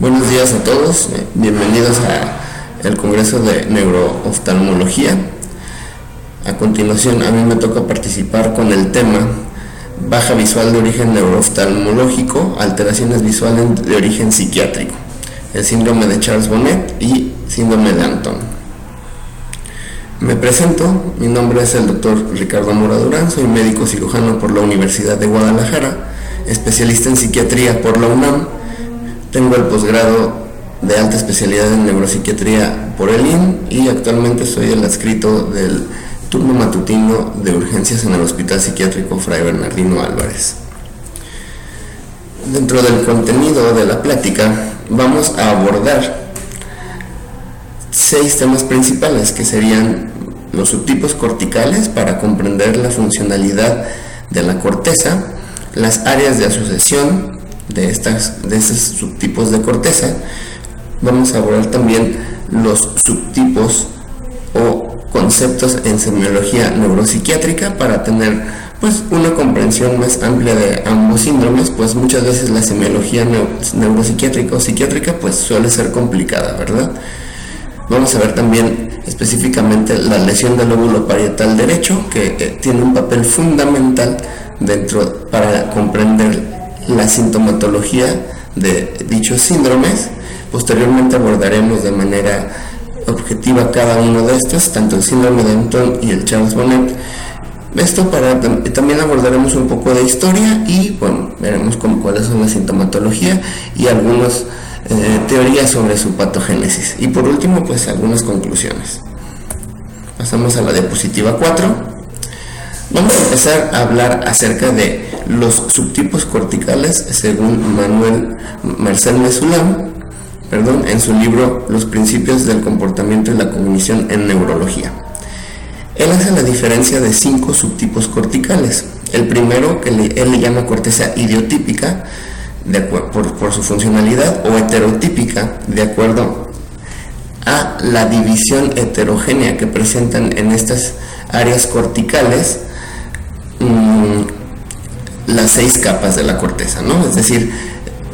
Buenos días a todos, bienvenidos al Congreso de Neurooftalmología. A continuación, a mí me toca participar con el tema baja visual de origen neurooftalmológico, alteraciones visuales de origen psiquiátrico, el síndrome de Charles-Bonnet y síndrome de Anton. Me presento, mi nombre es el Dr. Ricardo Mora Durán, soy médico cirujano por la Universidad de Guadalajara, especialista en psiquiatría por la UNAM. Tengo el posgrado de alta especialidad en neuropsiquiatría por el IN y actualmente soy el adscrito del turno matutino de urgencias en el Hospital Psiquiátrico Fray Bernardino Álvarez. Dentro del contenido de la plática vamos a abordar 6 temas principales, que serían los subtipos corticales para comprender la funcionalidad de la corteza, las áreas de asociación de estos subtipos de corteza. Vamos a abordar también los subtipos o conceptos en semiología neuropsiquiátrica para tener una comprensión más amplia de ambos síndromes, pues muchas veces la semiología neuropsiquiátrica o psiquiátrica suele ser complicada, ¿verdad? Vamos a ver también específicamente la lesión del lóbulo parietal derecho, que tiene un papel fundamental para comprender la sintomatología de dichos síndromes. Posteriormente abordaremos de manera objetiva cada uno de estos, tanto el síndrome de Anton y el Charles-Bonnet. También abordaremos un poco de historia y veremos cuáles son la sintomatología y algunas teorías sobre su patogénesis. Y por último, algunas conclusiones. Pasamos a la diapositiva 4. Vamos a empezar a hablar acerca de los subtipos corticales según Marcel Mesulam, en su libro Los principios del comportamiento y la cognición en neurología. Él hace la diferencia de 5 subtipos corticales. El primero, que él le llama corteza idiotípica, por su funcionalidad, o heterotípica, de acuerdo a la división heterogénea que presentan en estas áreas corticales las 6 capas de la corteza, ¿no? Es decir,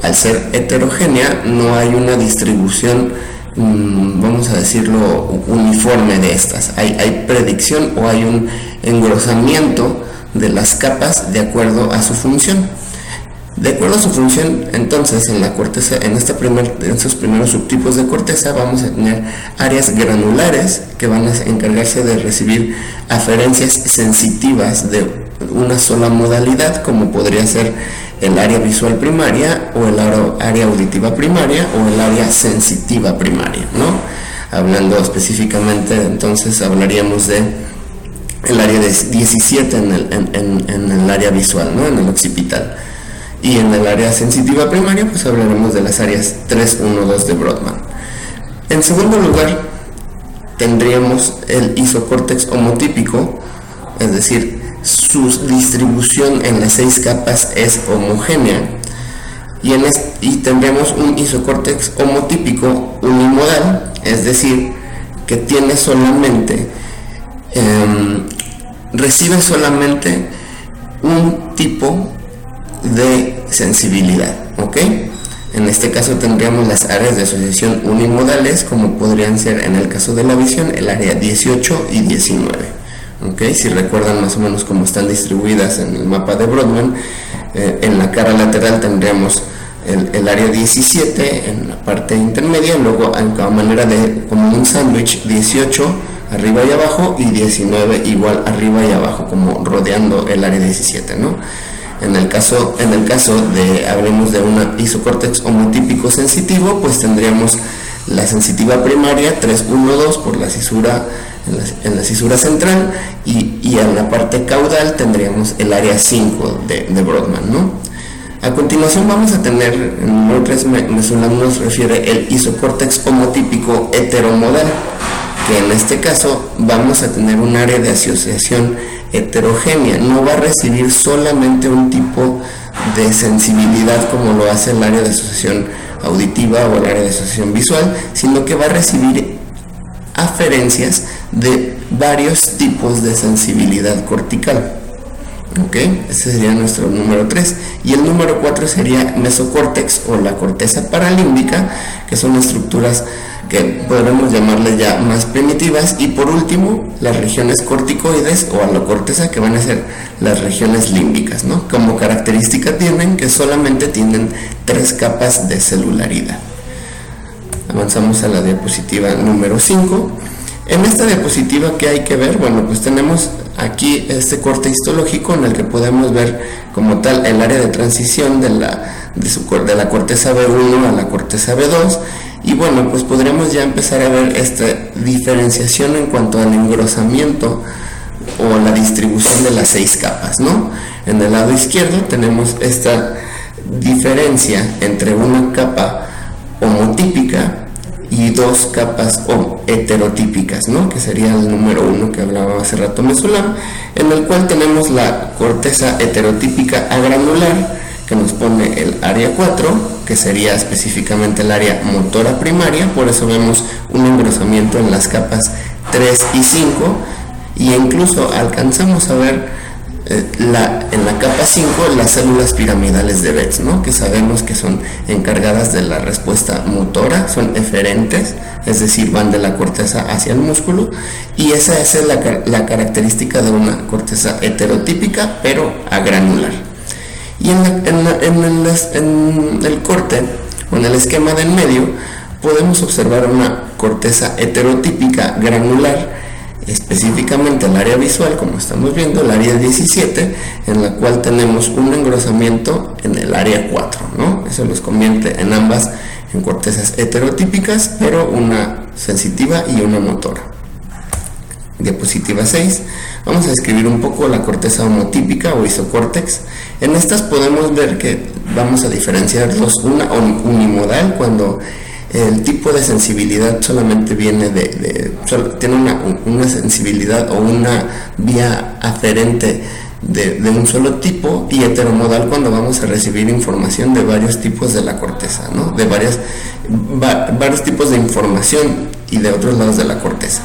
al ser heterogénea no hay una distribución, vamos a decirlo, uniforme de estas. Hay predicción o hay un engrosamiento de las capas de acuerdo a su función. De acuerdo a su función, entonces, en la corteza, en estos primeros subtipos de corteza, vamos a tener áreas granulares que van a encargarse de recibir aferencias sensitivas de una sola modalidad, como podría ser el área visual primaria o el área auditiva primaria o el área sensitiva primaria, ¿no? Hablando específicamente, entonces hablaríamos de el área 17 en el área visual, ¿no? En el occipital. Y en el área sensitiva primaria, hablaremos de las áreas 3, 1, 2 de Brodmann. En segundo lugar, tendríamos el isocórtex homotípico, es decir, su distribución en las 6 capas es homogénea. Y tendremos un isocórtex homotípico unimodal, es decir, que tiene recibe solamente un tipo de sensibilidad, ¿ok? En este caso tendríamos las áreas de asociación unimodales, como podrían ser en el caso de la visión el área 18 y 19, ¿ok? Si recuerdan más o menos cómo están distribuidas en el mapa de Brodmann, en la cara lateral tendríamos el área 17 en la parte intermedia, luego a manera de como un sándwich, 18 arriba y abajo y 19 igual arriba y abajo, como rodeando el área 17, ¿no? En el caso de, hablemos de un isocórtex homotípico sensitivo, tendríamos la sensitiva primaria 3, 1, 2 por la cisura, en la cisura central, y en la parte caudal tendríamos el área 5 de Brodmann, ¿no? A continuación vamos a tener, Mesulam nos refiere el isocórtex homotípico heteromodal, que en este caso vamos a tener un área de asociación heterogénea, no va a recibir solamente un tipo de sensibilidad como lo hace el área de asociación auditiva o el área de asociación visual, sino que va a recibir aferencias de varios tipos de sensibilidad cortical. ¿Ok? Ese sería nuestro número 3. Y el número 4 sería mesocórtex o la corteza paralímbica, que son estructuras que podremos llamarle ya más primitivas. Y por último, las regiones corticoides o alocorteza, que van a ser las regiones límbicas, ¿no? Como característica tienen que solamente tienen 3 capas de celularidad. Avanzamos a la diapositiva número 5. En esta diapositiva, ¿qué hay que ver? Bueno, pues tenemos aquí este corte histológico en el que podemos ver como tal el área de transición de la corteza B1 a la corteza B2. Y bueno, pues podríamos ya empezar a ver esta diferenciación en cuanto al engrosamiento o la distribución de las 6 capas, ¿no? En el lado izquierdo tenemos esta diferencia entre una capa homotípica y 2 capas heterotípicas, ¿no? Que sería el número 1 que hablaba hace rato Mesulam, en el cual tenemos la corteza heterotípica agranular, que nos pone el área 4, que sería específicamente el área motora primaria. Por eso vemos un engrosamiento en las capas 3 y 5, y incluso alcanzamos a ver en la capa 5 las células piramidales de Betz, ¿no? Que sabemos que son encargadas de la respuesta motora, son eferentes, es decir, van de la corteza hacia el músculo, y esa es la característica de una corteza heterotípica pero agranular. Y en el corte o en el esquema del medio podemos observar una corteza heterotípica granular, específicamente el área visual, como estamos viendo, el área 17, en la cual tenemos un engrosamiento en el área 4, ¿no? Eso los convierte en ambas en cortezas heterotípicas, pero una sensitiva y una motora. Diapositiva 6. Vamos a describir un poco la corteza homotípica o isocórtex. En estas podemos ver que vamos a diferenciarlos una unimodal, cuando el tipo de sensibilidad solamente viene tiene una sensibilidad o una vía aferente de un solo tipo, y heteromodal cuando vamos a recibir información de varios tipos de la corteza, ¿no? De varios tipos de información y de otros lados de la corteza.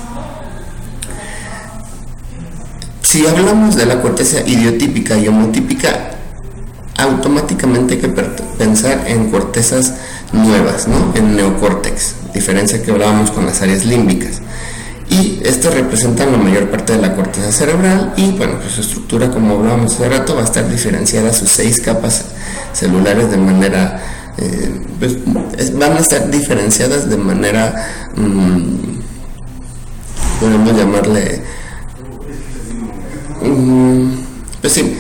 Si hablamos de la corteza idiotípica y homotípica, automáticamente hay que pensar en cortezas nuevas, ¿no? En neocórtex, diferencia que hablábamos con las áreas límbicas. Y estas representan la mayor parte de la corteza cerebral, y bueno, pues su estructura, como hablábamos hace rato, va a estar diferenciada a sus 6 capas celulares de manera, van a estar diferenciadas de manera, podemos llamarle, pues sí,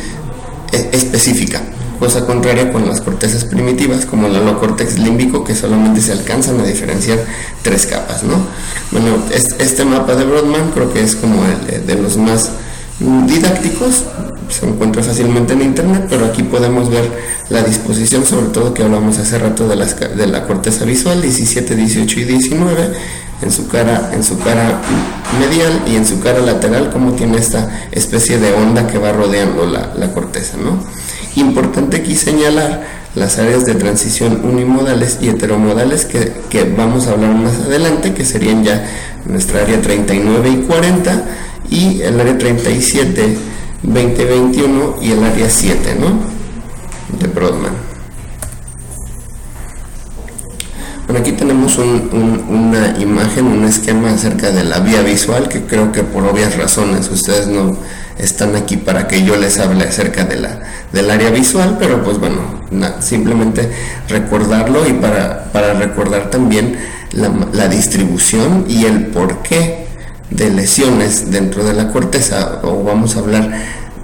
específica. Cosa contraria con las cortezas primitivas, como el alocórtex límbico, que solamente se alcanzan a diferenciar 3 capas, ¿no? Bueno, este mapa de Brodmann creo que es como el de los más didácticos, se encuentra fácilmente en internet, pero aquí podemos ver la disposición, sobre todo que hablamos hace rato de la corteza visual, 17, 18 y 19, en su cara medial y en su cara lateral, como tiene esta especie de onda que va rodeando la corteza, ¿no? Importante aquí señalar las áreas de transición unimodales y heteromodales que vamos a hablar más adelante, que serían ya nuestra área 39 y 40, y el área 37, 20, 21 y el área 7, ¿no? De Brodmann. Bueno, aquí tenemos una imagen, un esquema acerca de la vía visual, que creo que por obvias razones ustedes no están aquí para que yo les hable acerca del área visual, pero pues bueno, simplemente recordarlo, y para recordar también la distribución y el porqué de lesiones dentro de la corteza, o vamos a hablar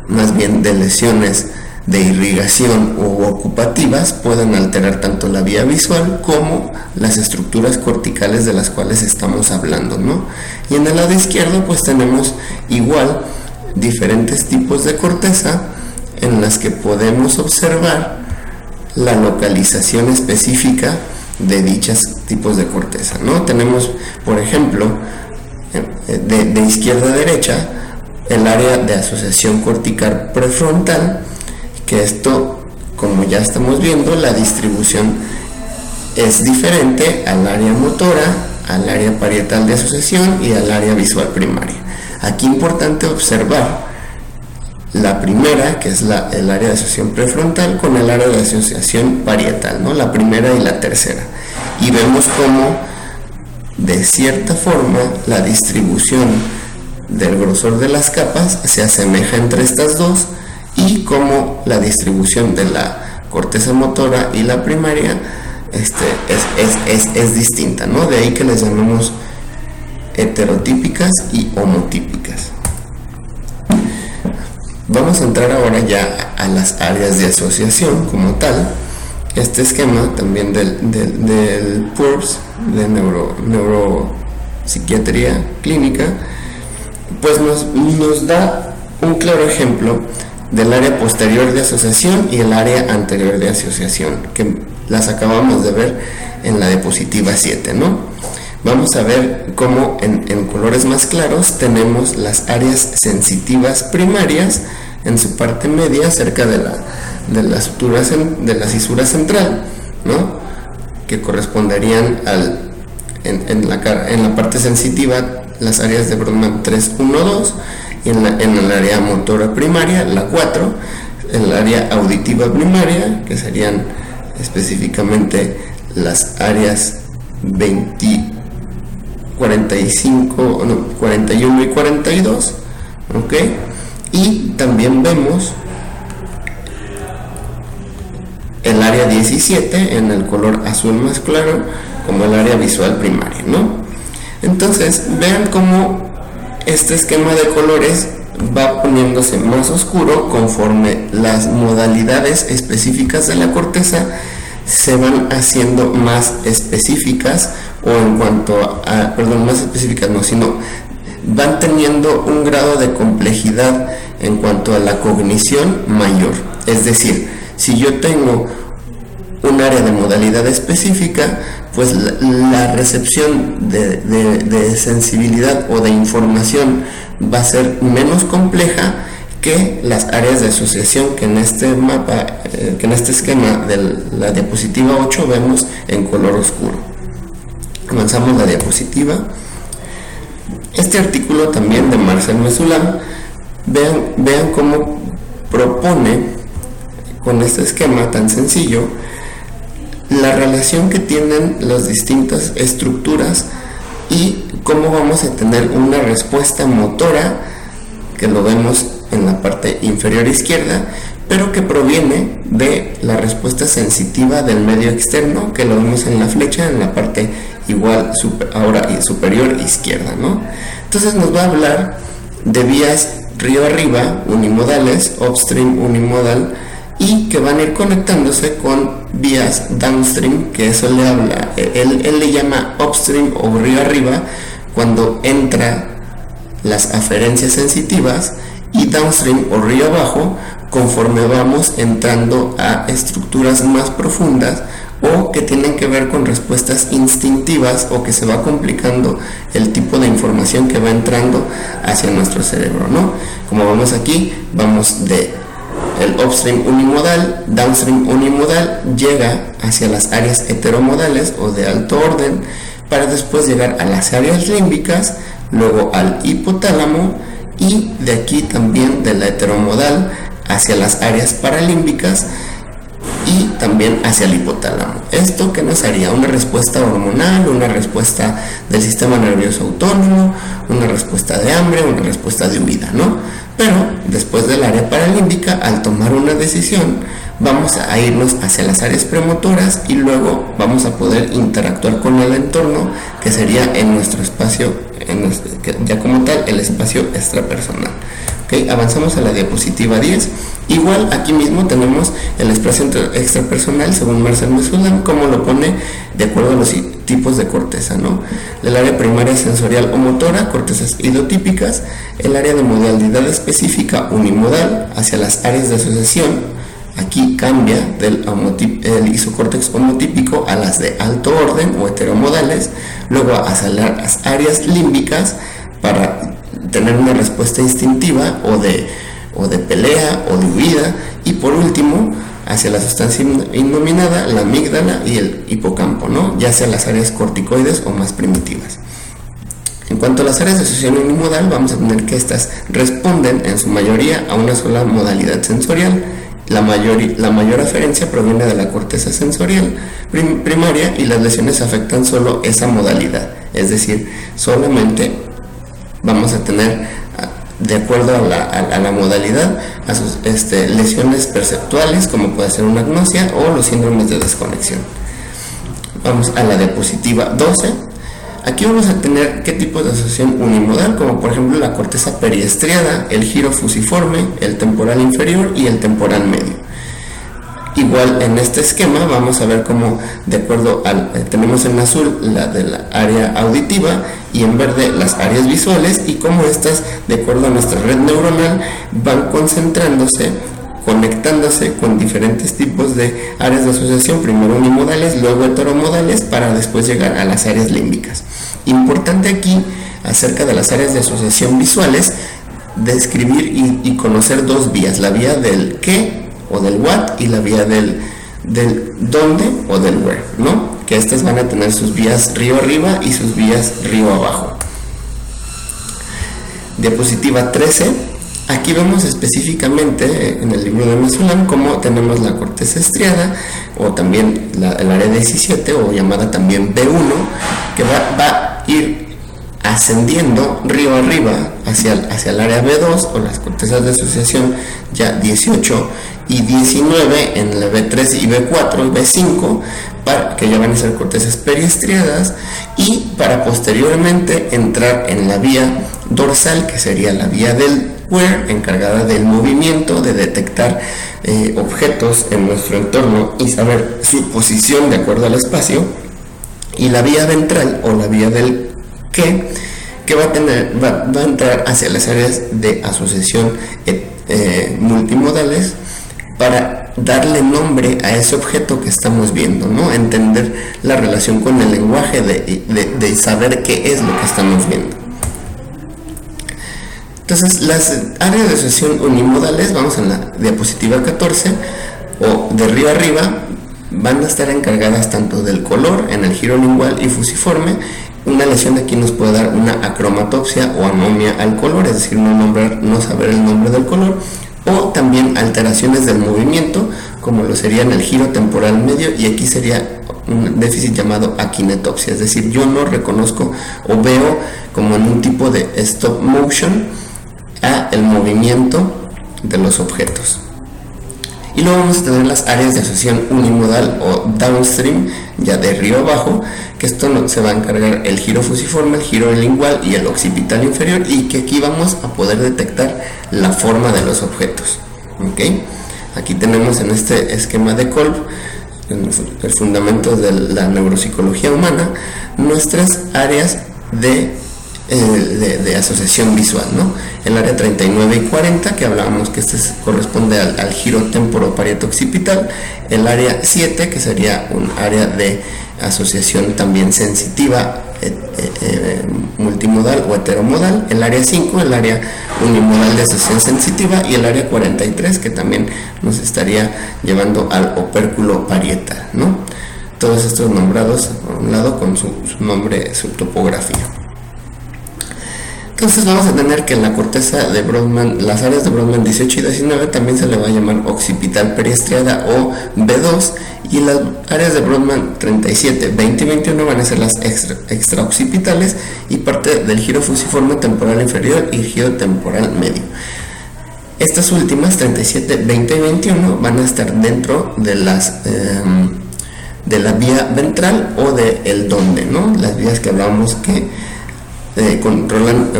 más bien de lesiones de irrigación u ocupativas, pueden alterar tanto la vía visual como las estructuras corticales de las cuales estamos hablando, ¿no? Y en el lado izquierdo pues tenemos igual diferentes tipos de corteza en las que podemos observar la localización específica de dichos tipos de corteza, ¿no? Tenemos, por ejemplo, de izquierda a derecha, el área de asociación cortical prefrontal, que esto, como ya estamos viendo, la distribución es diferente al área motora, al área parietal de asociación y al área visual primaria. Aquí importante observar la primera, que es el área de asociación prefrontal, con el área de asociación parietal, ¿no? La primera y la tercera. Y vemos cómo, de cierta forma, la distribución del grosor de las capas se asemeja entre estas dos, y cómo la distribución de la corteza motora y la primaria es distinta, ¿no? De ahí que les llamamos heterotípicas y homotípicas. Vamos a entrar ahora ya a las áreas de asociación como tal. Este esquema también del PURPS, de neuropsiquiatría clínica, pues nos da un claro ejemplo del área posterior de asociación y el área anterior de asociación, que las acabamos de ver en la diapositiva 7, ¿no? Vamos a ver cómo en colores más claros tenemos las áreas sensitivas primarias en su parte media, cerca de la cisura central, ¿no? Que corresponderían en la parte sensitiva, las áreas de Brodmann 3, 1, 2, y en el área motora primaria, la 4, en el área auditiva primaria, que serían específicamente las áreas 41 y 42, ¿ok? Y también vemos el área 17 en el color azul más claro como el área visual primaria, ¿no? Entonces vean cómo este esquema de colores va poniéndose más oscuro conforme las modalidades específicas de la corteza se van haciendo más específicas, o en cuanto a, más específicas no, sino van teniendo un grado de complejidad en cuanto a la cognición mayor. Es decir, si yo tengo un área de modalidad específica, pues la recepción de sensibilidad o de información va a ser menos compleja que las áreas de asociación que en este mapa, que en este esquema de la diapositiva 8 vemos en color oscuro. Avanzamos la diapositiva. Este artículo también de Marcel Mesulam, vean cómo propone con este esquema tan sencillo la relación que tienen las distintas estructuras y cómo vamos a tener una respuesta motora, que lo vemos en la parte inferior izquierda, pero que proviene de la respuesta sensitiva del medio externo, que lo vemos en la flecha en la parte igual ahora superior izquierda, ¿no? Entonces nos va a hablar de vías río arriba unimodales, upstream unimodal, y que van a ir conectándose con vías downstream, que eso le habla, él le llama upstream o río arriba cuando entra las aferencias sensitivas, y downstream o río abajo conforme vamos entrando a estructuras más profundas o que tienen que ver con respuestas instintivas, o que se va complicando el tipo de información que va entrando hacia nuestro cerebro, ¿no? Como vamos aquí, vamos de el upstream unimodal, downstream unimodal, llega hacia las áreas heteromodales o de alto orden, para después llegar a las áreas límbicas, luego al hipotálamo, y de aquí también de la heteromodal hacia las áreas paralímbicas y también hacia el hipotálamo. Esto que nos haría una respuesta hormonal, una respuesta del sistema nervioso autónomo, una respuesta de hambre, una respuesta de huida, ¿no? Pero después del área paralímbica, al tomar una decisión, vamos a irnos hacia las áreas premotoras y luego vamos a poder interactuar con el entorno, que sería en nuestro espacio, ya como tal, el espacio extrapersonal. ¿Okay? Avanzamos a la diapositiva 10. Igual aquí mismo tenemos el espacio extrapersonal según Marcel Mesulam, como lo pone de acuerdo a los tipos de corteza, ¿no? El área primaria sensorial o motora, cortezas idotípicas, el área de modalidad específica unimodal hacia las áreas de asociación. Aquí cambia del isocórtex homotípico a las de alto orden o heteromodales, luego hacia las áreas límbicas para tener una respuesta instintiva o de pelea o de huida, y por último hacia la sustancia innominada, la amígdala y el hipocampo, ¿no? Ya sea las áreas corticoides o más primitivas. En cuanto a las áreas de asociación unimodal, vamos a tener que estas responden en su mayoría a una sola modalidad sensorial. La mayor aferencia proviene de la corteza sensorial primaria y las lesiones afectan solo esa modalidad, es decir, solamente vamos a tener, de acuerdo a la modalidad, a sus lesiones perceptuales, como puede ser una agnosia o los síndromes de desconexión. Vamos a la diapositiva 12. Aquí vamos a tener qué tipos de asociación unimodal, como por ejemplo la corteza periestriada, el giro fusiforme, el temporal inferior y el temporal medio. Igual en este esquema vamos a ver cómo, de acuerdo al, tenemos en azul la de la área auditiva y en verde las áreas visuales, y cómo estas, de acuerdo a nuestra red neuronal, van concentrándose, conectándose con diferentes tipos de áreas de asociación, primero unimodales, luego heteromodales, para después llegar a las áreas límbicas. Importante aquí, acerca de las áreas de asociación visuales, describir y conocer dos vías: la vía del qué o del what y la vía del dónde o del where, ¿no? Que estas van a tener sus vías río arriba y sus vías río abajo. Diapositiva 13. Aquí vemos específicamente en el libro de Mesulam cómo tenemos la corteza estriada, o también el área 17, o llamada también B1, que va a ir ascendiendo río arriba hacia el área B2, o las cortezas de asociación ya 18 y 19 en la B3 y B4 y B5, que ya van a ser cortezas periestriadas, y para posteriormente entrar en la vía dorsal, que sería la vía del where, encargada del movimiento, de detectar objetos en nuestro entorno y saber su posición de acuerdo al espacio, y la vía ventral o la vía del que va a entrar hacia las áreas de asociación multimodales, para darle nombre a ese objeto que estamos viendo, ¿no? Entender la relación con el lenguaje de saber qué es lo que estamos viendo. Entonces, las áreas de asociación unimodales, vamos en la diapositiva 14, o de río arriba, van a estar encargadas tanto del color en el giro lingual y fusiforme. Una lesión de aquí nos puede dar una acromatopsia o anomia al color, es decir, no saber el nombre del color, o también alteraciones del movimiento, como lo sería en el giro temporal medio, y aquí sería un déficit llamado akinetopsia, es decir, yo no reconozco o veo como en un tipo de stop motion el movimiento de los objetos. Y luego vamos a tener las áreas de asociación unimodal o downstream, ya de río abajo, que esto se va a encargar el giro fusiforme, el giro lingual y el occipital inferior, y que aquí vamos a poder detectar la forma de los objetos. ¿Okay? Aquí tenemos en este esquema de Kolb, el fundamento de la neuropsicología humana, nuestras áreas de asociación visual, ¿no? El área 39 y 40, que hablábamos que corresponde al giro temporoparieto occipital; el área 7, que sería un área de asociación también sensitiva, multimodal o heteromodal; el área 5, el área unimodal de asociación sensitiva; y el área 43, que también nos estaría llevando al opérculo parietal, ¿no? Todos estos nombrados por un lado con su nombre, su topografía. Entonces vamos a tener que en la corteza de Brodmann, las áreas de Brodmann 18 y 19 también se le va a llamar occipital periestriada o B2, y las áreas de Brodmann 37, 20 y 21 van a ser las extraoccipitales y parte del giro fusiforme temporal inferior y giro temporal medio. Estas últimas, 37, 20 y 21, van a estar dentro de las de la vía ventral o de el dónde, ¿no? Las vías que hablábamos que controlan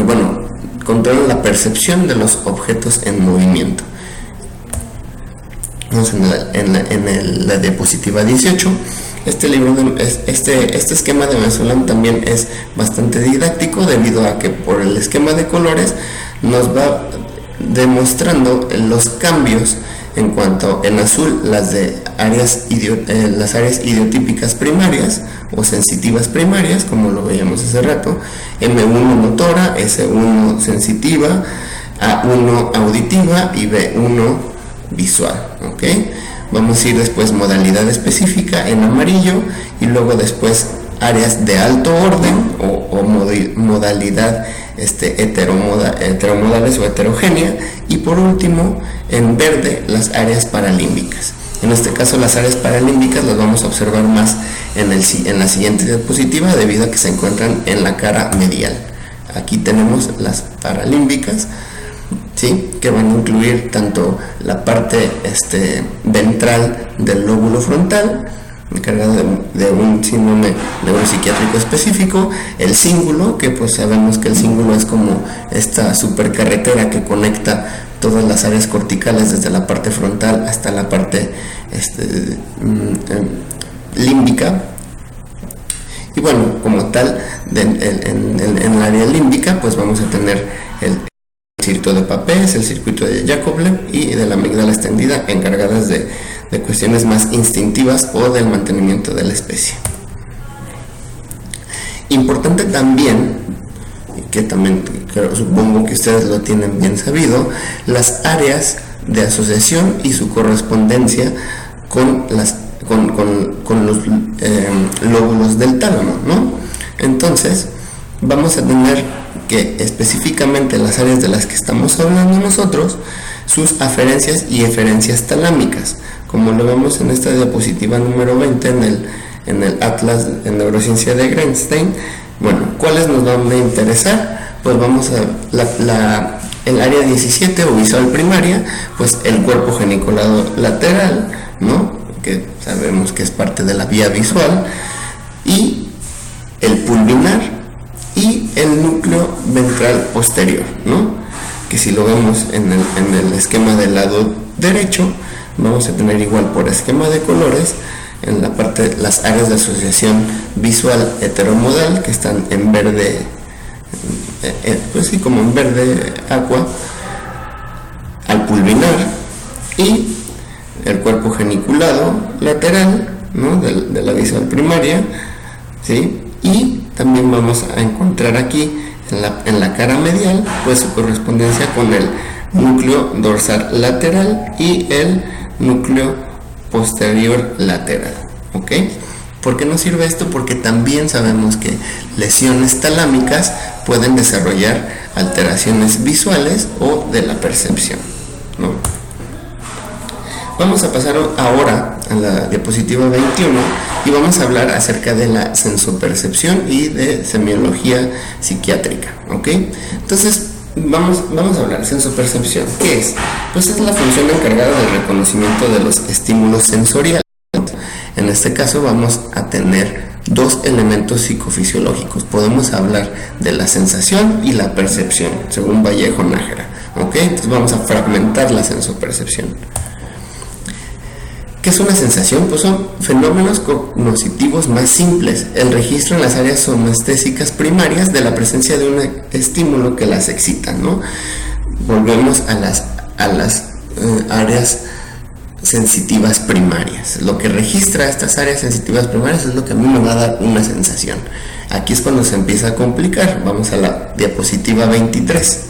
la percepción de los objetos en movimiento. Vamos en la diapositiva 18. Este esquema de Mesulam también es bastante didáctico, debido a que por el esquema de colores nos va demostrando los cambios en cuanto en azul las áreas idiotípicas primarias o sensitivas primarias, como lo veíamos hace rato, M1 motora, S1 sensitiva, A1 auditiva y B1 visual. ¿Okay? Vamos a ir después modalidad específica en amarillo, y luego después áreas de alto orden o modalidad heteromodales o heterogénea, y por último en verde las áreas paralímbicas. En este caso las áreas paralímbicas las vamos a observar más en la siguiente diapositiva, debido a que se encuentran en la cara medial. Aquí tenemos las paralímbicas, ¿sí?, que van a incluir tanto la parte ventral del lóbulo frontal, encargado de un síndrome neuropsiquiátrico específico, el cíngulo, que pues sabemos que el cíngulo es como esta supercarretera que conecta todas las áreas corticales desde la parte frontal hasta la parte límbica. Y bueno, como tal, en el área límbica pues vamos a tener el circuito de Papez, el circuito de Yakovlev y de la amígdala extendida, encargadas de cuestiones más instintivas o del mantenimiento de la especie. Importante también, que también supongo que ustedes lo tienen bien sabido, las áreas de asociación y su correspondencia con los lóbulos del tálamo, ¿no? Entonces vamos a tener que específicamente las áreas de las que estamos hablando nosotros, sus aferencias y eferencias talámicas, como lo vemos en esta diapositiva número 20 en el Atlas en Neurociencia de Greenstein. Bueno, ¿cuáles nos van a interesar? Pues vamos a el área 17 o visual primaria, pues el cuerpo geniculado lateral, ¿no?, que sabemos que es parte de la vía visual, y el pulvinar y el núcleo ventral posterior, ¿no?, que si lo vemos en el esquema del lado derecho, vamos a tener igual por esquema de colores en la parte las áreas de asociación visual heteromodal, que están en verde, pues sí, como en verde aqua, al pulvinar, y el cuerpo geniculado lateral, ¿no?, de la visual primaria, ¿sí? Y también vamos a encontrar aquí en la cara medial pues su correspondencia con el núcleo dorsal lateral y el núcleo posterior lateral, ¿ok? ¿Por qué nos sirve esto? Porque también sabemos que lesiones talámicas pueden desarrollar alteraciones visuales o de la percepción, ¿no? Vamos a pasar ahora a la diapositiva 21 y vamos a hablar acerca de la sensopercepción y de semiología psiquiátrica, ¿ok? Entonces, vamos a hablar de sensopercepción. ¿Qué es? Pues es la función encargada del reconocimiento de los estímulos sensoriales. En este caso vamos a tener dos elementos psicofisiológicos. Podemos hablar de la sensación y la percepción, según Vallejo Nájera, ¿ok? Entonces vamos a fragmentar la sensopercepción. ¿Qué es una sensación? Pues son fenómenos cognitivos más simples, el registro en las áreas somestésicas primarias de la presencia de un estímulo que las excita, ¿no? Volvemos a las áreas sensitivas primarias. Lo que registra estas áreas sensitivas primarias es lo que a mí me va a dar una sensación. Aquí es cuando se empieza a complicar. Vamos a la diapositiva 23.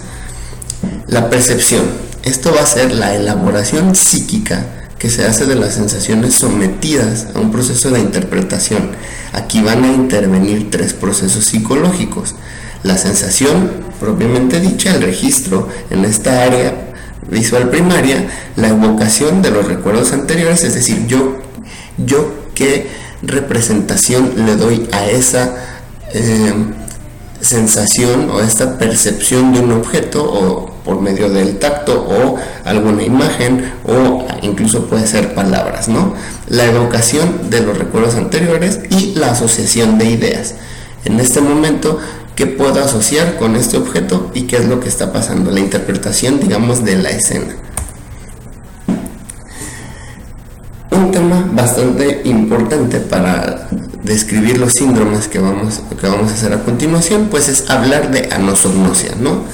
La percepción. Esto va a ser la elaboración psíquica que se hace de las sensaciones sometidas a un proceso de interpretación. Aquí van a intervenir tres procesos psicológicos: la sensación propiamente dicha, el registro en esta área visual primaria, la evocación de los recuerdos anteriores, es decir, yo qué representación le doy a esa sensación o esta percepción de un objeto, o por medio del tacto o alguna imagen, o incluso puede ser palabras, ¿no? La evocación de los recuerdos anteriores y la asociación de ideas. En este momento, ¿qué puedo asociar con este objeto y qué es lo que está pasando? La interpretación, digamos, de la escena. Un tema bastante importante para describir los síndromes que vamos a hacer a continuación, pues es hablar de anosognosia, ¿no?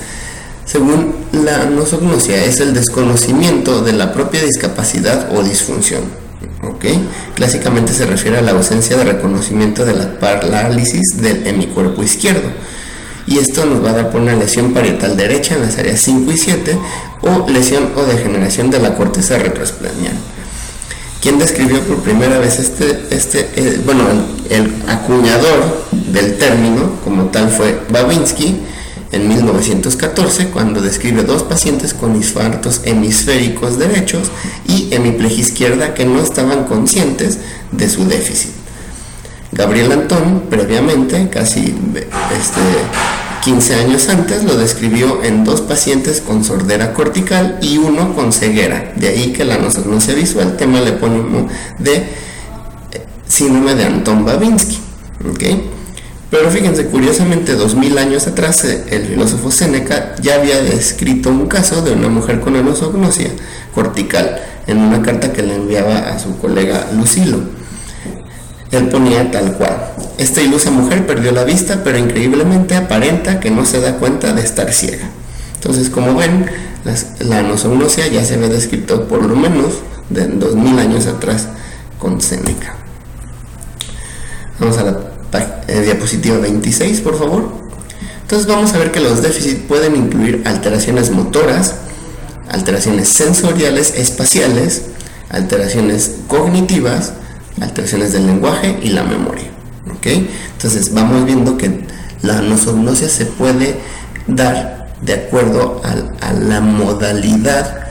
Según la anosognosia, es el desconocimiento de la propia discapacidad o disfunción, ¿ok? Clásicamente se refiere a la ausencia de reconocimiento de la parálisis del hemicuerpo izquierdo, y esto nos va a dar por una lesión parietal derecha en las áreas 5 y 7, o lesión o degeneración de la corteza retroespinal. Quien describió por primera vez el acuñador del término como tal fue Babinski en 1914, cuando describe dos pacientes con infartos hemisféricos derechos y hemiplegia izquierda que no estaban conscientes de su déficit. Gabriel Antón, previamente, casi 15 años antes, lo describió en dos pacientes con sordera cortical y uno con ceguera. De ahí que la anosognosia visual, tema le ponemos de síndrome de Antón-Babinski. ¿Okay? Pero fíjense, curiosamente, 2000 años atrás, el filósofo Séneca ya había descrito un caso de una mujer con anosognosia cortical en una carta que le enviaba a su colega Lucilo. Él ponía tal cual: esta ilusa mujer perdió la vista, pero increíblemente aparenta que no se da cuenta de estar ciega. Entonces, como ven, la anosognosia ya se había descrito por lo menos de 2000 años atrás con Séneca. Vamos a la diapositiva 26, por favor. Entonces vamos a ver que los déficits pueden incluir alteraciones motoras, alteraciones sensoriales espaciales, alteraciones cognitivas, alteraciones del lenguaje y la memoria. ¿Okay? Entonces vamos viendo que la anosognosia se puede dar de acuerdo a la modalidad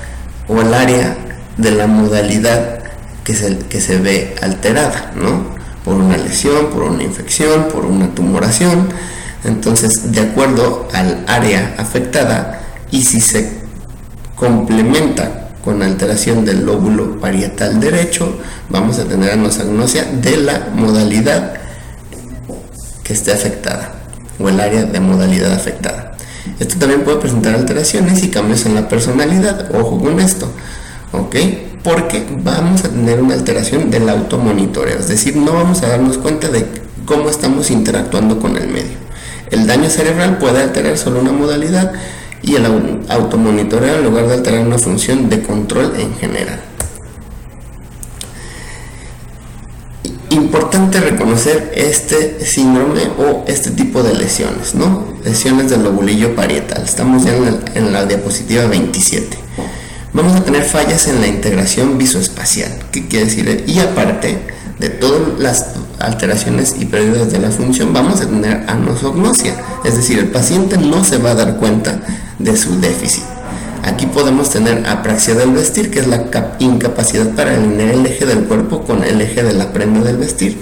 o al área de la modalidad que se ve alterada, ¿no? Por una lesión, por una infección, por una tumoración. Entonces, de acuerdo al área afectada, y si se complementa con alteración del lóbulo parietal derecho, vamos a tener anosognosia de la modalidad que esté afectada o el área de modalidad afectada. Esto también puede presentar alteraciones y cambios en la personalidad. Ojo con esto, ¿ok? Porque vamos a tener una alteración del automonitoreo, es decir, no vamos a darnos cuenta de cómo estamos interactuando con el medio. El daño cerebral puede alterar solo una modalidad y el automonitoreo en lugar de alterar una función de control en general. Importante reconocer este síndrome o este tipo de lesiones, ¿no? Lesiones del lobulillo parietal. Estamos ya en la diapositiva 27. Vamos a tener fallas en la integración visoespacial. ¿Qué quiere decir? Y aparte de todas las alteraciones y pérdidas de la función, vamos a tener anosognosia, es decir, el paciente no se va a dar cuenta de su déficit. Aquí podemos tener apraxia del vestir, que es la incapacidad para alinear el eje del cuerpo con el eje de la prenda del vestir.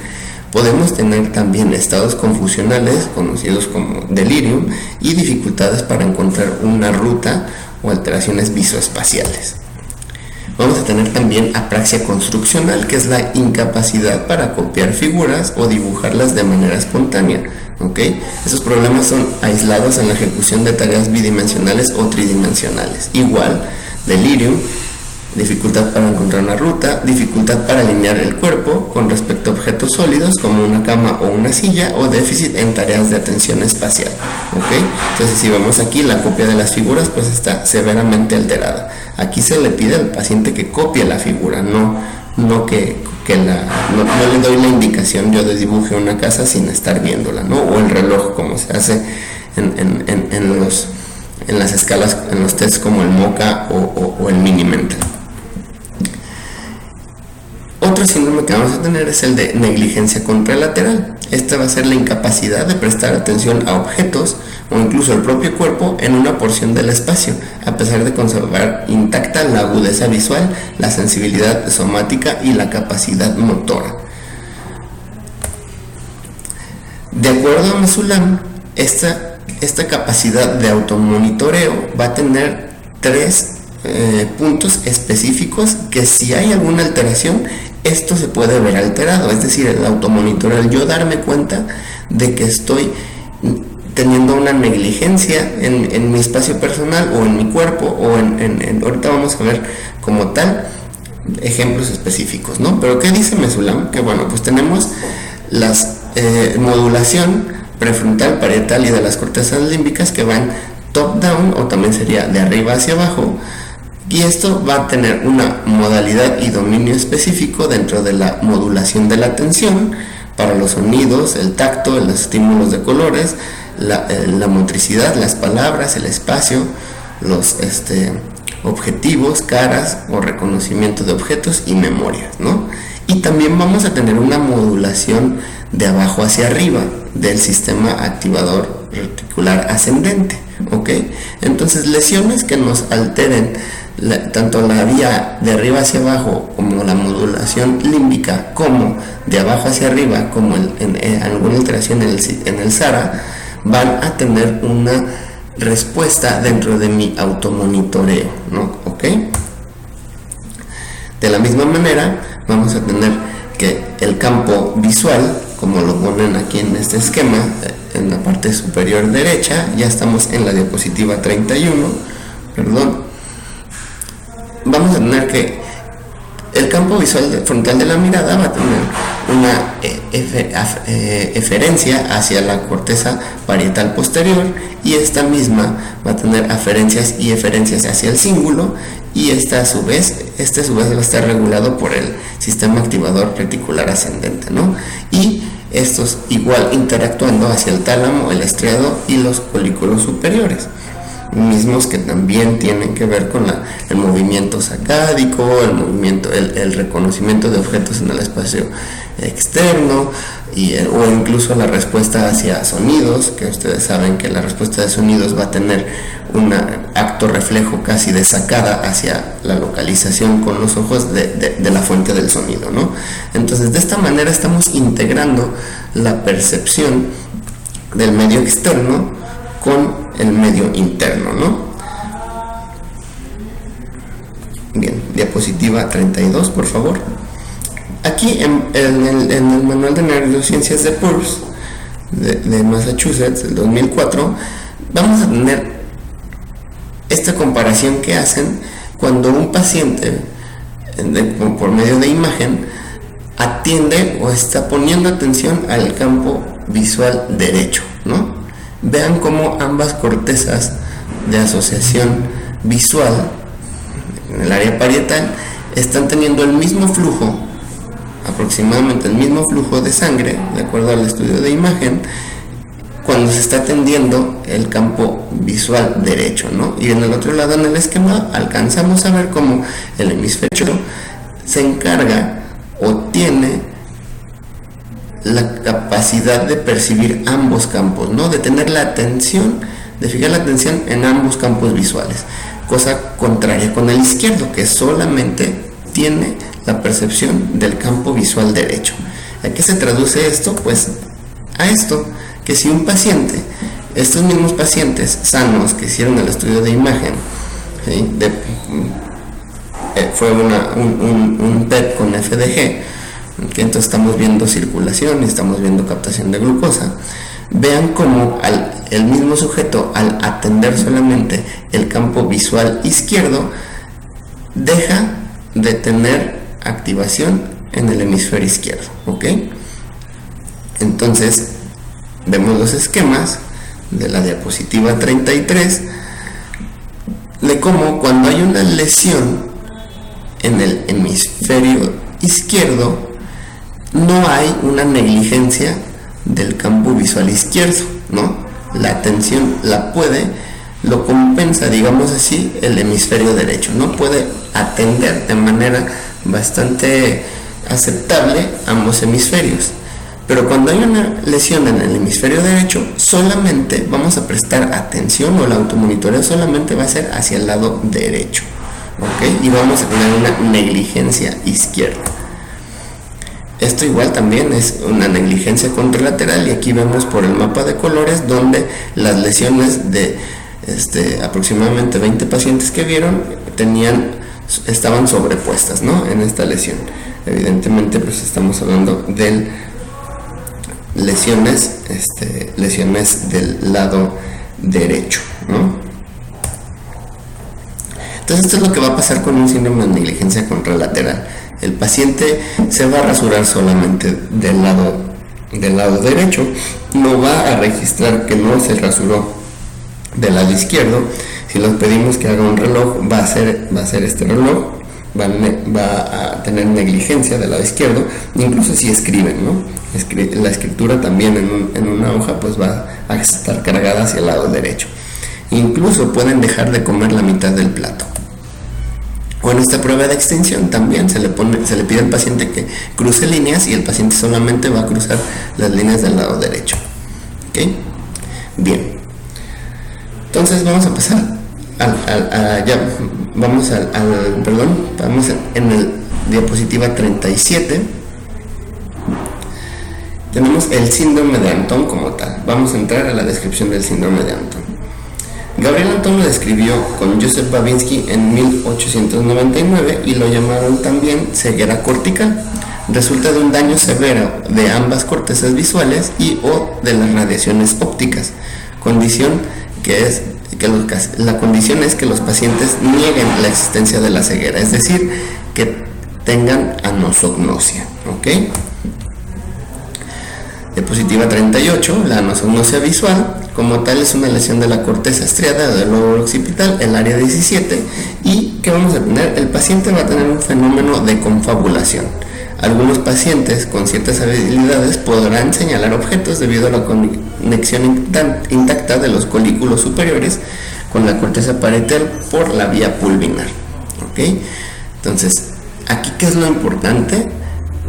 Podemos tener también estados confusionales, conocidos como delirium, y dificultades para encontrar una ruta o alteraciones visoespaciales. Vamos a tener también apraxia construccional, que es la incapacidad para copiar figuras o dibujarlas de manera espontánea. ¿Okay? Esos problemas son aislados en la ejecución de tareas bidimensionales o tridimensionales. Igual, delirium, dificultad para encontrar una ruta, dificultad para alinear el cuerpo con respecto a objetos sólidos como una cama o una silla, o déficit en tareas de atención espacial. ¿Okay? Entonces, si vemos aquí, la copia de las figuras pues está severamente alterada. Aquí se le pide al paciente que copie la figura, no le doy la indicación yo de dibuje una casa sin estar viéndola, ¿no? O el reloj, como se hace en las escalas, en los tests como el MOCA o el Mini-Mental. Otro síndrome que vamos a tener es el de negligencia contralateral. Esta va a ser la incapacidad de prestar atención a objetos o incluso el propio cuerpo en una porción del espacio, a pesar de conservar intacta la agudeza visual, la sensibilidad somática y la capacidad motora. De acuerdo a Mesulam, esta capacidad de automonitoreo va a tener tres puntos específicos que, si hay alguna alteración, esto se puede ver alterado. Es decir, el automonitoreo, el yo darme cuenta de que estoy teniendo una negligencia en mi espacio personal o en mi cuerpo o ahorita vamos a ver como tal ejemplos específicos, ¿no? Pero ¿qué dice Mesulam? Que bueno, pues tenemos las modulación prefrontal, parietal y de las cortezas límbicas que van top down, o también sería de arriba hacia abajo, y esto va a tener una modalidad y dominio específico dentro de la modulación de la atención para los sonidos, el tacto, los estímulos de colores, la motricidad, las palabras, el espacio, objetivos, caras o reconocimiento de objetos y memorias, ¿no? Y también vamos a tener una modulación de abajo hacia arriba del sistema activador reticular ascendente, ¿ok? Entonces, lesiones que nos alteren tanto la vía de arriba hacia abajo como la modulación límbica, como de abajo hacia arriba, como alguna alteración en el SARA, van a tener una respuesta dentro de mi automonitoreo, ¿no? ¿Ok? De la misma manera, vamos a tener que el campo visual, como lo ponen aquí en este esquema, en la parte superior derecha, ya estamos en la diapositiva 31, perdón, vamos a tener que el campo visual frontal de la mirada va a tener una eferencia hacia la corteza parietal posterior, y esta misma va a tener aferencias y eferencias hacia el cíngulo, y este a su vez va a estar regulado por el sistema activador reticular ascendente, ¿no? Y estos igual interactuando hacia el tálamo, el estriado y los folículos superiores, mismos que también tienen que ver con el movimiento sacádico, el reconocimiento de objetos en el espacio externo, o incluso la respuesta hacia sonidos, que ustedes saben que la respuesta de sonidos va a tener un acto reflejo casi de sacada hacia la localización con los ojos de la fuente del sonido, ¿no? Entonces, de esta manera estamos integrando la percepción del medio externo con el medio interno, ¿no? Bien, diapositiva 32, por favor. Aquí en el manual de neurociencias de Peirce de Massachusetts del 2004, vamos a tener esta comparación que hacen cuando un paciente por medio de imagen atiende o está poniendo atención al campo visual derecho, ¿no? Vean cómo ambas cortezas de asociación visual en el área parietal están teniendo el mismo flujo, aproximadamente el mismo flujo de sangre, de acuerdo al estudio de imagen, cuando se está atendiendo el campo visual derecho, ¿no? Y en el otro lado, en el esquema, alcanzamos a ver cómo el hemisferio se encarga o tiene la capacidad de percibir ambos campos, ¿no? De tener la atención, de fijar la atención en ambos campos visuales, cosa contraria con el izquierdo, que solamente tiene la percepción del campo visual derecho. ¿A qué se traduce esto? Pues a esto, que si un paciente, estos mismos pacientes sanos que hicieron el estudio de imagen, ¿sí? Fue un PET con FDG, que entonces estamos viendo circulación y estamos viendo captación de glucosa. Vean cómo el mismo sujeto, al atender solamente el campo visual izquierdo, deja de tener activación en el hemisferio izquierdo, ¿ok? Entonces vemos los esquemas de la diapositiva 33 de cómo cuando hay una lesión en el hemisferio izquierdo no hay una negligencia del campo visual izquierdo, ¿no? La atención lo compensa, digamos así, el hemisferio derecho, ¿no? Puede atender de manera bastante aceptable ambos hemisferios. Pero cuando hay una lesión en el hemisferio derecho, solamente vamos a prestar atención, o el automonitoreo solamente va a ser hacia el lado derecho, ¿ok? Y vamos a tener una negligencia izquierda. Esto igual también es una negligencia contralateral, y aquí vemos por el mapa de colores donde las lesiones de aproximadamente 20 pacientes que vieron estaban sobrepuestas, ¿no? En esta lesión. Evidentemente, pues estamos hablando de lesiones del lado derecho, ¿no? Entonces, esto es lo que va a pasar con un síndrome de negligencia contralateral. El paciente se va a rasurar solamente del lado derecho, no va a registrar que no se rasuró del lado izquierdo. Si les pedimos que haga un reloj, va a ser este reloj, va a tener negligencia del lado izquierdo. Incluso si escriben, ¿no? La escritura también en una hoja pues va a estar cargada hacia el lado derecho. Incluso pueden dejar de comer la mitad del plato, O en esta prueba de extinción también se le pide al paciente que cruce líneas y el paciente solamente va a cruzar las líneas del lado derecho. ¿Ok? Bien. Entonces vamos a pasar vamos en el diapositiva 37. Tenemos el síndrome de Anton como tal. Vamos a entrar a la descripción del síndrome de Anton. Gabriel Anton lo describió con Joseph Babinski en 1899 y lo llamaron también ceguera cortical. Resulta de un daño severo de ambas cortezas visuales y o de las radiaciones ópticas, la condición es que los pacientes nieguen la existencia de la ceguera, es decir, que tengan anosognosia. ¿Ok? Diapositiva 38, la anosognosia visual como tal es una lesión de la corteza estriada del lóbulo occipital, el área 17, y ¿qué vamos a tener? El paciente va a tener un fenómeno de confabulación. Algunos pacientes con ciertas habilidades podrán señalar objetos debido a la conexión intacta de los colículos superiores con la corteza parietal por la vía pulvinar. ¿Ok? Entonces, aquí ¿qué es lo importante?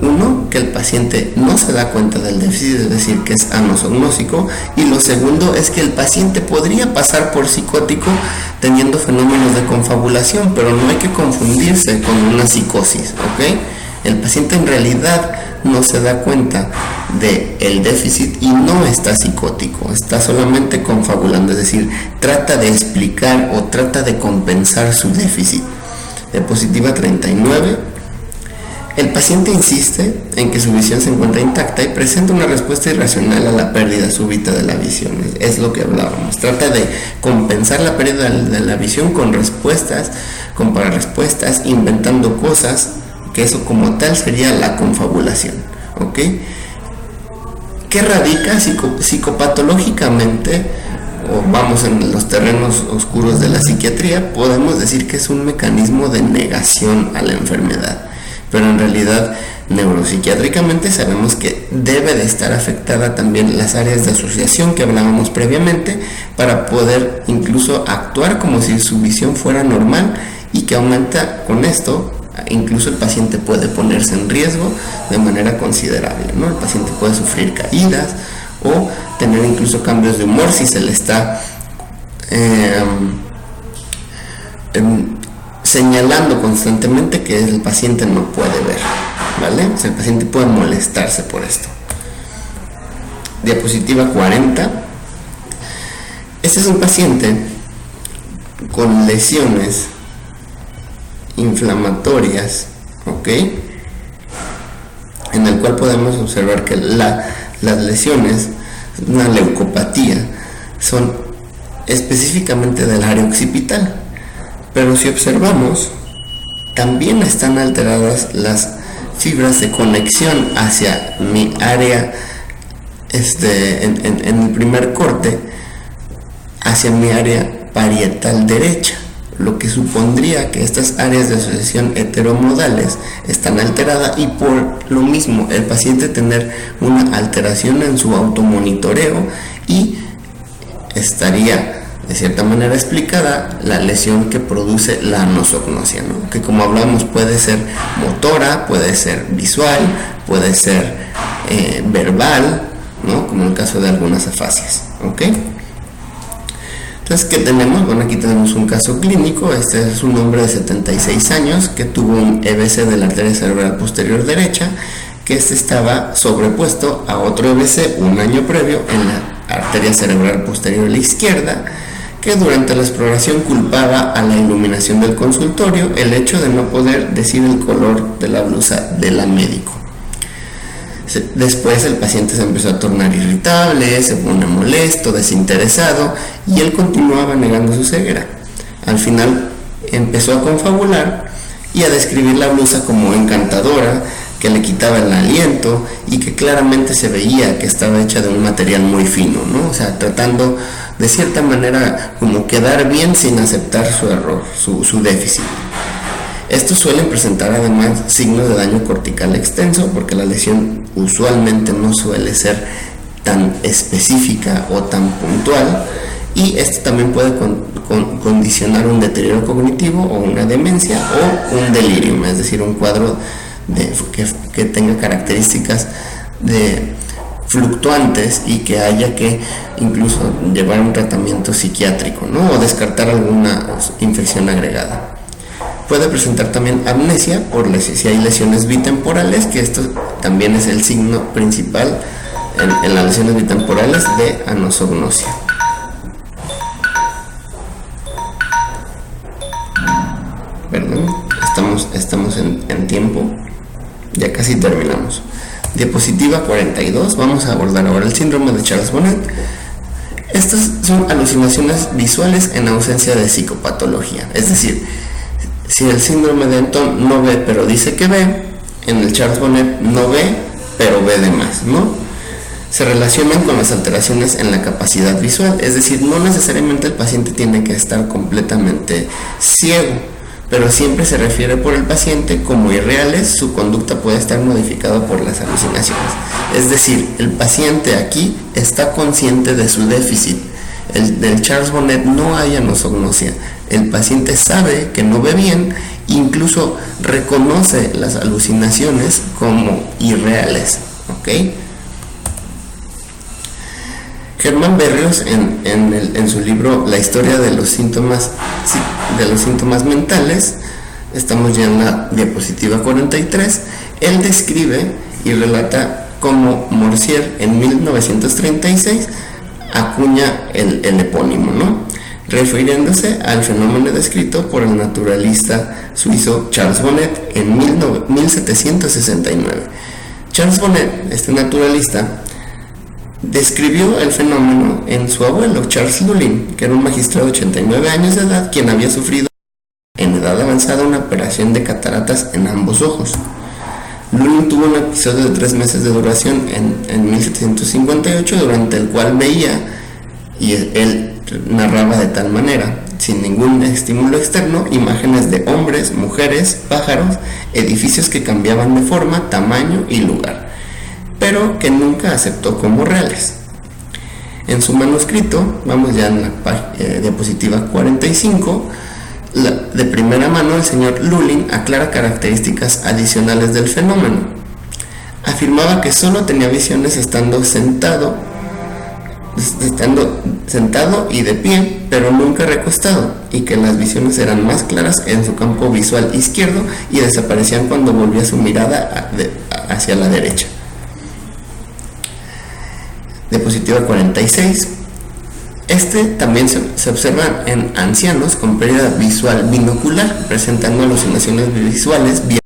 Uno, que el paciente no se da cuenta del déficit, es decir, que es anosognósico, y lo segundo es que el paciente podría pasar por psicótico teniendo fenómenos de confabulación, pero no hay que confundirse con una psicosis, ¿ok? El paciente en realidad no se da cuenta del déficit y no está psicótico, está solamente confabulando, es decir, trata de explicar o trata de compensar su déficit. Diapositiva 39. El paciente insiste en que su visión se encuentra intacta y presenta una respuesta irracional a la pérdida súbita de la visión. Es lo que hablábamos. Trata de compensar la pérdida de la visión con respuestas, con pararespuestas, inventando cosas, que eso como tal sería la confabulación. ¿Ok? ¿Qué radica psicopatológicamente? O vamos en los terrenos oscuros de la psiquiatría, podemos decir que es un mecanismo de negación a la enfermedad. Pero en realidad neuropsiquiátricamente sabemos que debe de estar afectada también las áreas de asociación que hablábamos previamente para poder incluso actuar como si su visión fuera normal y que aumenta con esto, incluso el paciente puede ponerse en riesgo de manera considerable, ¿no? El paciente puede sufrir caídas o tener incluso cambios de humor si se le está señalando constantemente que el paciente no puede ver, ¿vale? O sea, el paciente puede molestarse por esto. Diapositiva 40. Este es un paciente con lesiones inflamatorias, ¿ok? En el cual podemos observar que las lesiones, una leucopatía, son específicamente del área occipital. Pero si observamos, también están alteradas las fibras de conexión hacia mi área, en el primer corte, hacia mi área parietal derecha, lo que supondría que estas áreas de asociación heteromodales están alteradas y por lo mismo el paciente tener una alteración en su automonitoreo y estaría de cierta manera explicada la lesión que produce la anosognosia, ¿no? Que como hablamos puede ser motora, puede ser visual, puede ser verbal, ¿no? Como en el caso de algunas afasias, ¿ok? Entonces, ¿qué tenemos? Bueno, aquí tenemos un caso clínico. Este es un hombre de 76 años que tuvo un EBC de la arteria cerebral posterior derecha, que estaba sobrepuesto a otro EBC un año previo en la arteria cerebral posterior a la izquierda, que durante la exploración culpaba a la iluminación del consultorio el hecho de no poder decir el color de la blusa de la médico. Después el paciente se empezó a tornar irritable, se pone molesto, desinteresado y él continuaba negando su ceguera. Al final empezó a confabular y a describir la blusa como encantadora, que le quitaba el aliento y que claramente se veía que estaba hecha de un material muy fino, ¿no? O sea, tratando de cierta manera como quedar bien sin aceptar su error, su déficit. Estos suelen presentar además signos de daño cortical extenso porque la lesión usualmente no suele ser tan específica o tan puntual y esto también puede condicionar un deterioro cognitivo o una demencia o un delirium, es decir, un cuadro que tenga características fluctuantes y que haya que incluso llevar un tratamiento psiquiátrico, ¿no? O descartar alguna infección agregada. Puede presentar también amnesia si hay lesiones bitemporales, que esto también es el signo principal en las lesiones bitemporales de anosognosia. Perdón, estamos en tiempo, ya casi terminamos. Diapositiva 42, vamos a abordar ahora el síndrome de Charles Bonnet. Estas son alucinaciones visuales en ausencia de psicopatología, es decir, si el síndrome de Anton no ve pero dice que ve, en el Charles Bonnet no ve pero ve de más, ¿no? Se relacionan con las alteraciones en la capacidad visual, es decir, no necesariamente el paciente tiene que estar completamente ciego, pero siempre se refiere por el paciente como irreales, su conducta puede estar modificada por las alucinaciones. Es decir, el paciente aquí está consciente de su déficit. Del Charles Bonnet no hay anosognosia. El paciente sabe que no ve bien, incluso reconoce las alucinaciones como irreales, ¿ok? Germán Berrios en su libro La historia de los síntomas mentales, estamos ya en la diapositiva 43, él describe y relata cómo Morsier en 1936 acuña el epónimo, ¿no? Refiriéndose al fenómeno descrito por el naturalista suizo Charles Bonnet en 1769. Charles Bonnet, este naturalista, describió el fenómeno en su abuelo, Charles Lullin, que era un magistrado de 89 años de edad, quien había sufrido en edad avanzada una operación de cataratas en ambos ojos. Lullin tuvo un episodio de 3 meses de duración en 1758, durante el cual veía, y él narraba de tal manera, sin ningún estímulo externo, imágenes de hombres, mujeres, pájaros, edificios que cambiaban de forma, tamaño y lugar, pero que nunca aceptó como reales. En su manuscrito, vamos ya en la diapositiva 45, de primera mano el señor Lullin aclara características adicionales del fenómeno. Afirmaba que solo tenía visiones estando sentado y de pie, pero nunca recostado, y que las visiones eran más claras en su campo visual izquierdo y desaparecían cuando volvía su mirada hacia la derecha. Diapositiva 46. También se observa en ancianos con pérdida visual binocular, presentando alucinaciones visuales bien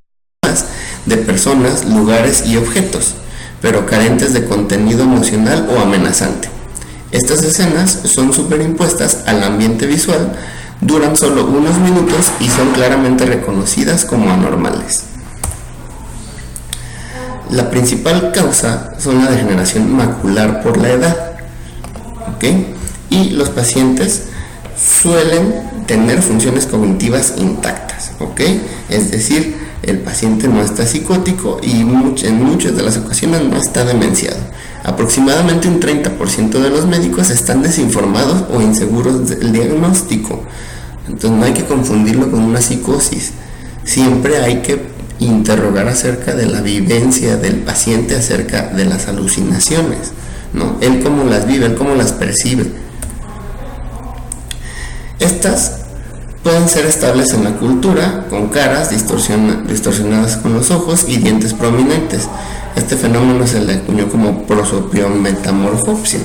de personas, lugares y objetos, pero carentes de contenido emocional o amenazante. Estas escenas son superimpuestas al ambiente visual, duran solo unos minutos y son claramente reconocidas como anormales. La principal causa son la degeneración macular por la edad, ¿ok? Y los pacientes suelen tener funciones cognitivas intactas, ¿ok? Es decir, el paciente no está psicótico y en muchas de las ocasiones no está demenciado. Aproximadamente un 30% de los médicos están desinformados o inseguros del diagnóstico. Entonces no hay que confundirlo con una psicosis. Siempre hay que interrogar acerca de la vivencia del paciente, acerca de las alucinaciones, ¿no? Él cómo las vive, él cómo las percibe. Estas pueden ser estables en la cultura, con caras distorsionadas con los ojos y dientes prominentes. Este fenómeno se le acuñó como prosopiometamorfopsia.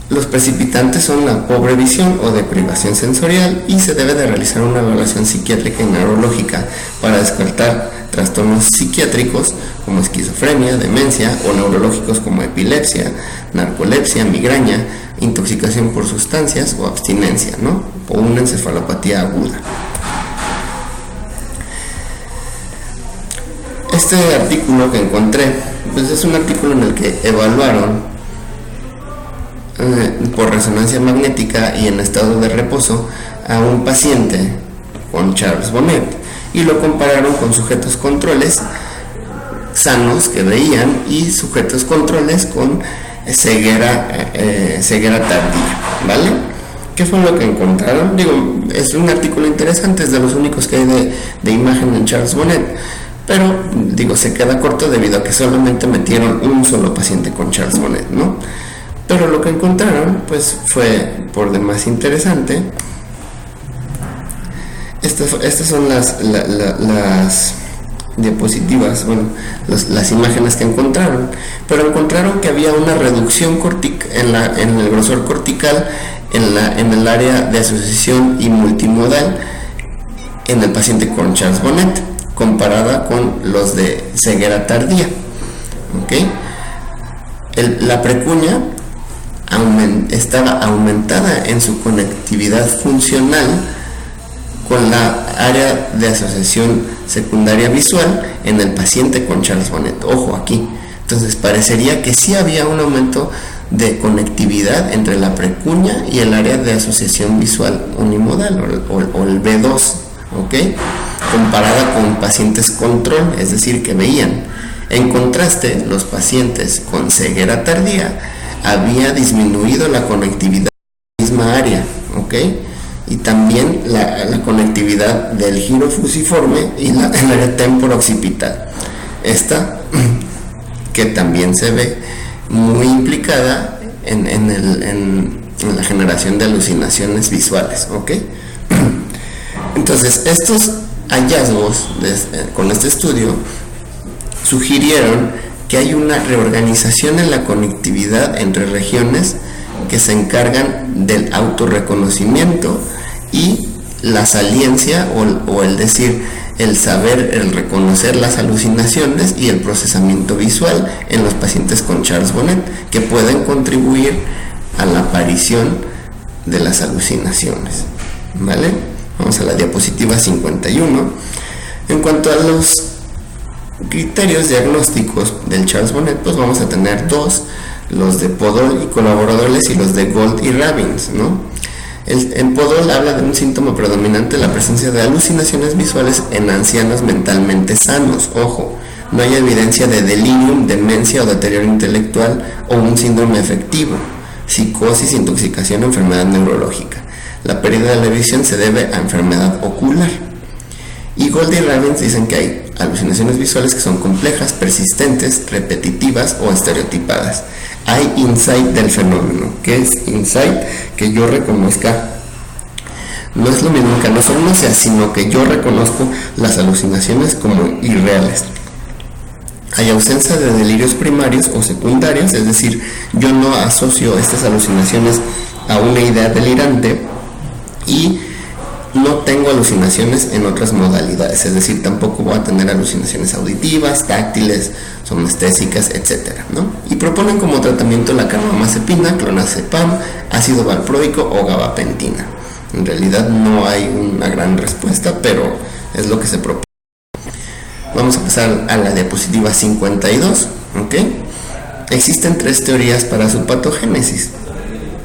Los precipitantes son la pobre visión o deprivación sensorial, y se debe de realizar una evaluación psiquiátrica y neurológica para descartar trastornos psiquiátricos como esquizofrenia, demencia, o neurológicos como epilepsia, narcolepsia, migraña, intoxicación por sustancias o abstinencia, ¿no? O una encefalopatía aguda. Este artículo que encontré, pues es un artículo en el que evaluaron por resonancia magnética y en estado de reposo a un paciente con Charles Bonnet y lo compararon con sujetos controles sanos que veían y sujetos controles con ceguera tardía, ¿vale? ¿Qué fue lo que encontraron? Digo, es un artículo interesante, es de los únicos que hay de imagen en Charles Bonnet, pero digo, se queda corto debido a que solamente metieron un solo paciente con Charles Bonnet, ¿no? Pero lo que encontraron pues fue por demás interesante. Estas son las diapositivas, bueno, las imágenes que encontraron, pero encontraron que había una reducción en el grosor cortical en el área de asociación y multimodal en el paciente con Charles Bonnet, comparada con los de ceguera tardía. ¿Okay? La precuña estaba aumentada en su conectividad funcional con la área de asociación secundaria visual en el paciente con Charles Bonnet. Ojo aquí. Entonces parecería que sí había un aumento de conectividad entre la precuña y el área de asociación visual unimodal o el B2, ¿ok? Comparada con pacientes control, es decir, que veían. En contraste, los pacientes con ceguera tardía había disminuido la conectividad en la misma área, ¿ok? Y también la conectividad del giro fusiforme y el área temporo-occipital. Esta que también se ve muy implicada en la generación de alucinaciones visuales, ¿ok? Entonces, estos hallazgos con este estudio sugirieron que hay una reorganización en la conectividad entre regiones que se encargan del autorreconocimiento y la saliencia o el decir, el saber, el reconocer las alucinaciones y el procesamiento visual en los pacientes con Charles Bonnet, que pueden contribuir a la aparición de las alucinaciones, ¿vale? Vamos a la diapositiva 51. En cuanto a los criterios diagnósticos del Charles Bonnet, pues vamos a tener dos, los de Podol y colaboradores y los de Gold y Rabins, ¿no? En Podol habla de un síntoma predominante, la presencia de alucinaciones visuales en ancianos mentalmente sanos. Ojo, no hay evidencia de delirium, demencia o deterioro intelectual o un síndrome afectivo, psicosis, intoxicación o enfermedad neurológica. La pérdida de la visión se debe a enfermedad ocular. Y Gold y Rabins dicen que hay alucinaciones visuales que son complejas, persistentes, repetitivas o estereotipadas. Hay insight del fenómeno. ¿Qué es insight? Que yo reconozca. No es lo mismo que no son no sea, sino que yo reconozco las alucinaciones como irreales. Hay ausencia de delirios primarios o secundarios, es decir, yo no asocio estas alucinaciones a una idea delirante y no tengo alucinaciones en otras modalidades, es decir, tampoco voy a tener alucinaciones auditivas, táctiles, somnestésicas, etcétera, ¿no? Y proponen como tratamiento la carbamazepina, clonazepam, ácido valproico o gabapentina. En realidad no hay una gran respuesta, pero es lo que se propone. Vamos a pasar a la diapositiva 52, ¿ok? Existen tres teorías para su patogénesis.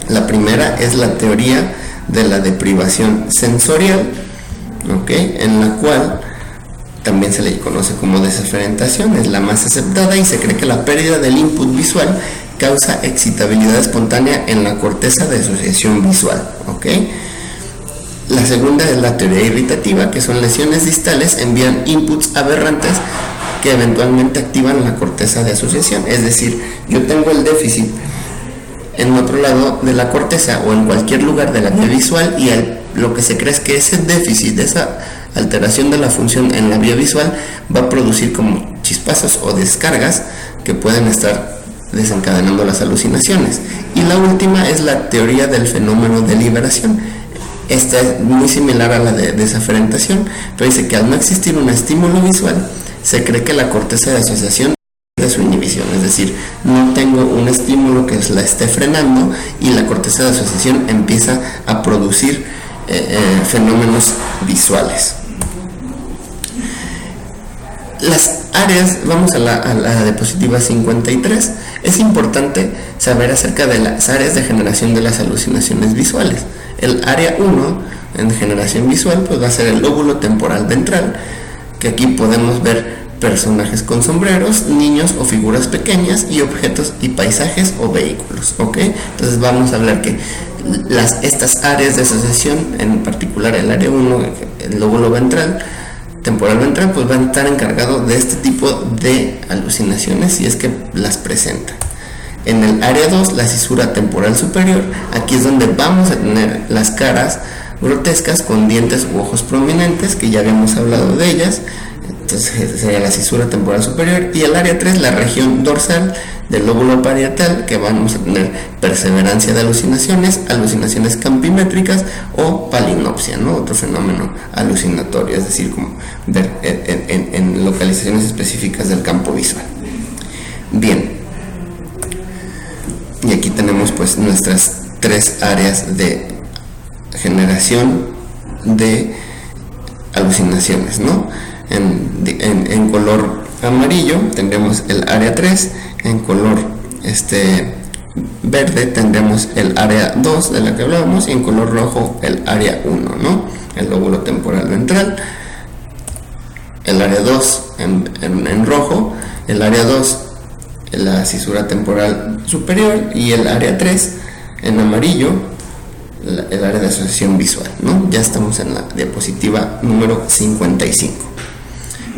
La primera es la teoría de la deprivación sensorial, ¿ok? En la cual también se le conoce como desafrentación, es la más aceptada y se cree que la pérdida del input visual causa excitabilidad espontánea en la corteza de asociación visual, ¿ok? La segunda es la teoría irritativa, que son lesiones distales envían inputs aberrantes que eventualmente activan la corteza de asociación, es decir, yo tengo el déficit en otro lado de la corteza o en cualquier lugar de la vía visual y lo que se cree es que ese déficit, esa alteración de la función en la vía visual va a producir como chispazos o descargas que pueden estar desencadenando las alucinaciones. Y la última es la teoría del fenómeno de liberación. Esta es muy similar a la de desafrentación, pero dice que al no existir un estímulo visual, se cree que la corteza de asociación de su inhibición, es decir, no tengo un estímulo que la esté frenando y la corteza de asociación empieza a producir fenómenos visuales. Las áreas, vamos a la diapositiva 53, es importante saber acerca de las áreas de generación de las alucinaciones visuales. El área 1 en generación visual pues va a ser el lóbulo temporal ventral, que aquí podemos ver personajes con sombreros, niños o figuras pequeñas y objetos y paisajes o vehículos, ¿ok? Entonces vamos a hablar que estas áreas de asociación, en particular el área 1, el lóbulo ventral, temporal ventral, pues va a estar encargado de este tipo de alucinaciones si es que las presenta. En el área 2, la cisura temporal superior, aquí es donde vamos a tener las caras grotescas con dientes u ojos prominentes, que ya habíamos hablado de ellas. Entonces sería la cisura temporal superior. Y el área 3, la región dorsal del lóbulo parietal, que vamos a tener perseverancia de alucinaciones, alucinaciones campimétricas o palinopsia, ¿no? Otro fenómeno alucinatorio, es decir, como ver en localizaciones específicas del campo visual. Bien, y aquí tenemos pues nuestras 3 áreas de generación de alucinaciones, ¿no? En color amarillo tendremos el área 3, en color verde tendremos el área 2 de la que hablábamos, y en color rojo el área 1, ¿no? El lóbulo temporal ventral, el área 2 en rojo, el área 2 la cisura temporal superior, y el área 3 en amarillo, el área de asociación visual, ¿no? Ya estamos en la diapositiva número 55.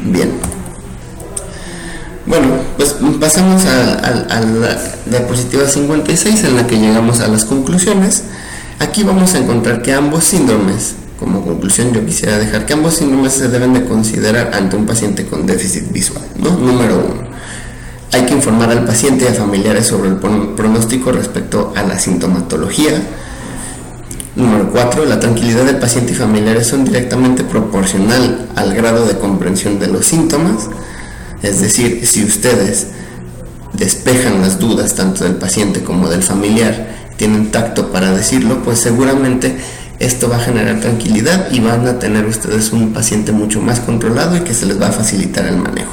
Bien. Bueno, pues pasamos a la diapositiva 56, en la que llegamos a las conclusiones. Aquí vamos a encontrar que ambos síndromes, como conclusión yo quisiera dejar que ambos síndromes se deben de considerar ante un paciente con déficit visual, ¿no? Número 1. Hay que informar al paciente y a familiares sobre el pronóstico respecto a la sintomatología. Número 4. La tranquilidad del paciente y familiares son directamente proporcional al grado de comprensión de los síntomas. Es decir, si ustedes despejan las dudas tanto del paciente como del familiar, tienen tacto para decirlo, pues seguramente esto va a generar tranquilidad y van a tener ustedes un paciente mucho más controlado y que se les va a facilitar el manejo.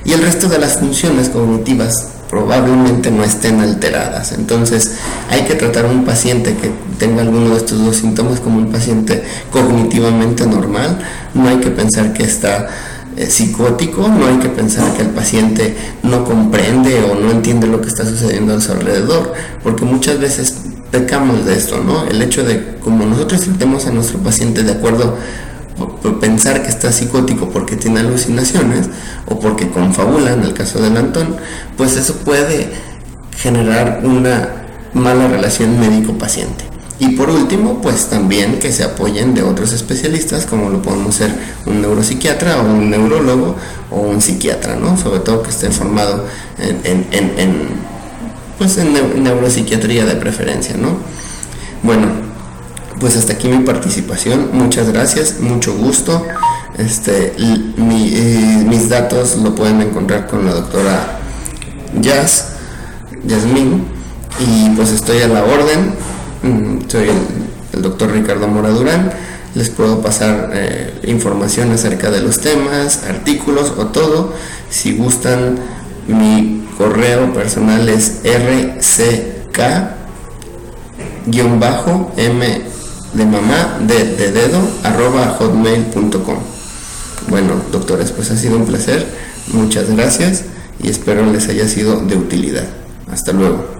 Y el resto de las funciones cognitivas probablemente no estén alteradas. Entonces hay que tratar a un paciente que tenga alguno de estos dos síntomas como un paciente cognitivamente normal. No hay que pensar que está psicótico, no hay que pensar que el paciente no comprende o no entiende lo que está sucediendo a su alrededor, porque muchas veces pecamos de esto, ¿no? El hecho de, como nosotros tratemos a nuestro paciente de acuerdo, pensar que está psicótico porque tiene alucinaciones o porque confabula, en el caso del Antón, pues eso puede generar una mala relación médico-paciente. Y por último, pues también que se apoyen de otros especialistas, como lo podemos ser un neuropsiquiatra o un neurólogo o un psiquiatra, ¿no? Sobre todo que esté formado en neuropsiquiatría de preferencia, ¿no? Bueno, pues hasta aquí mi participación. Muchas gracias, mucho gusto. Mis datos lo pueden encontrar con la doctora Yasmín, y pues estoy a la orden. Soy el doctor Ricardo Mora Durán. Les puedo pasar información acerca de los temas, artículos o todo. Si gustan, mi correo personal es rck_m de mamá de dedo @hotmail.com. Bueno, doctores, pues ha sido un placer. Muchas gracias y espero les haya sido de utilidad. Hasta luego.